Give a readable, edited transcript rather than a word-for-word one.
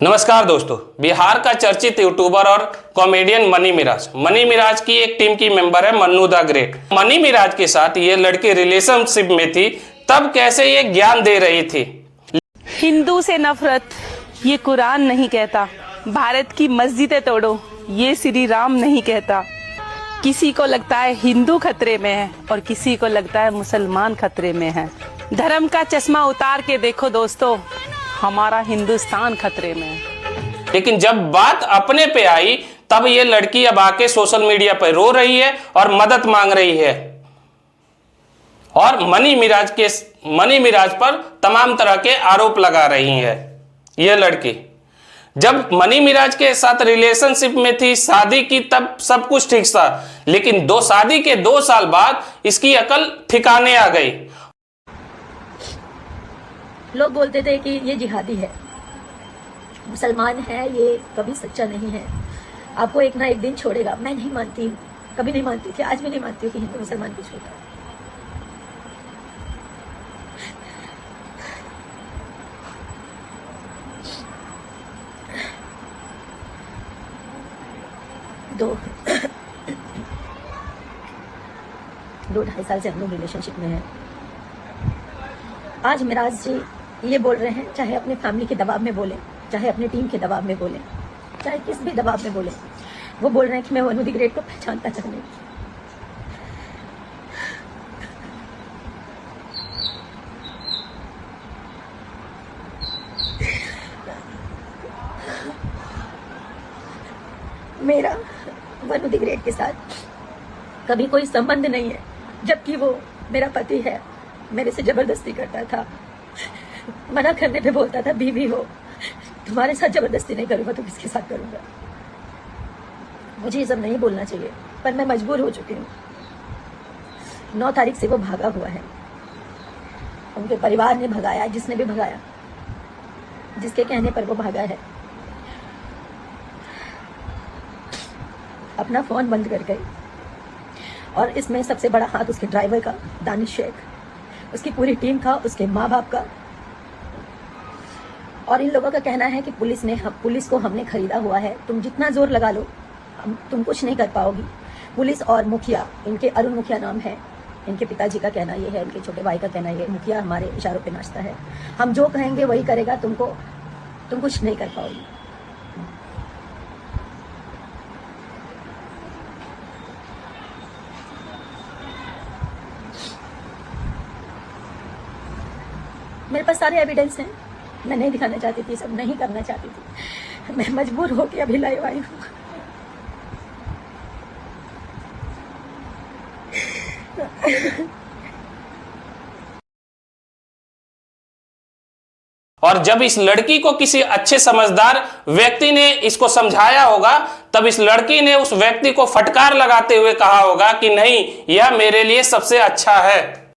नमस्कार दोस्तों, बिहार का चर्चित यूट्यूबर और कॉमेडियन मनी मिराज की एक टीम की मेंबर है मन्नू द ग्रेट। मनी मिराज के साथ ये लड़की रिलेशनशिप में थी, तब कैसे ये ज्ञान दे रही थी। हिंदू से नफरत ये कुरान नहीं कहता, भारत की मस्जिदें तोड़ो ये श्री राम नहीं कहता। किसी को लगता है हिंदू खतरे में है और किसी को लगता है मुसलमान खतरे में है। धर्म का चश्मा उतार के देखो दोस्तों, हमारा हिंदुस्तान खतरे में है। लेकिन जब बात अपने पे आई तब ये लड़की अब आके सोशल मीडिया पर रो रही है और मदद मांग रही है और मनी मिराज पर तमाम तरह के आरोप लगा रही है। यह लड़की जब मनी मिराज के साथ रिलेशनशिप में थी, शादी की, तब सब कुछ ठीक था, लेकिन शादी के 2 साल बाद इसकी अकल ठिकाने आ गई। लोग बोलते थे कि ये जिहादी है, मुसलमान है, ये कभी सच्चा नहीं है, आपको एक ना एक दिन छोड़ेगा। मैं नहीं मानती हूँ, कभी नहीं मानती थी, आज भी नहीं मानती हूँ कि हिंदू मुसलमान कुछ होता है। दो ढाई साल से हम लोग रिलेशनशिप में हैं। आज मिराज जी ये बोल रहे हैं, चाहे अपने फैमिली के दबाव में बोले, चाहे अपने टीम के दबाव में बोले, चाहे किस भी दबाव में बोले, वो बोल रहे हैं कि मैं मन्नू द ग्रेट को पहचानता तक नहीं। मेरा मन्नू द ग्रेट के साथ कभी कोई संबंध नहीं है, जबकि वो मेरा पति है, मेरे से जबरदस्ती करता था, मना करने पे बोलता था बीवी हो, तुम्हारे साथ जबरदस्ती नहीं करूंगा तो किसके साथ करूंगा। मुझे ये सब नहीं बोलना चाहिए, पर मैं मजबूर हो चुकी हूँ। 9 तारीख से वो भागा हुआ है, उनके परिवार ने भगाया, जिसने भी भगाया, जिसके कहने पर वो भागा है। अपना फोन बंद कर गई, और इसमें सबसे बड़ा हाथ उसके ड्राइवर का, दानिश शेख, उसकी पूरी टीम का, उसके माँ बाप का। और इन लोगों का कहना है कि पुलिस को हमने खरीदा हुआ है, तुम जितना जोर लगा लो तुम कुछ नहीं कर पाओगी। पुलिस और मुखिया, इनके अरुण मुखिया नाम है, इनके पिताजी का कहना ये है, इनके छोटे भाई का कहना ये, मुखिया हमारे इशारों पे नाचता है, हम जो कहेंगे वही करेगा, तुम कुछ नहीं कर पाओगी। मेरे पास सारे एविडेंस हैं, मैं नहीं दिखाना चाहती थी, सब नहीं करना चाहती थी, मैं मजबूर होकर अभी लाइव आई हूँ। और जब इस लड़की को किसी अच्छे समझदार व्यक्ति ने इसको समझाया होगा, तब इस लड़की ने उस व्यक्ति को फटकार लगाते हुए कहा होगा कि नहीं, यह मेरे लिए सबसे अच्छा है।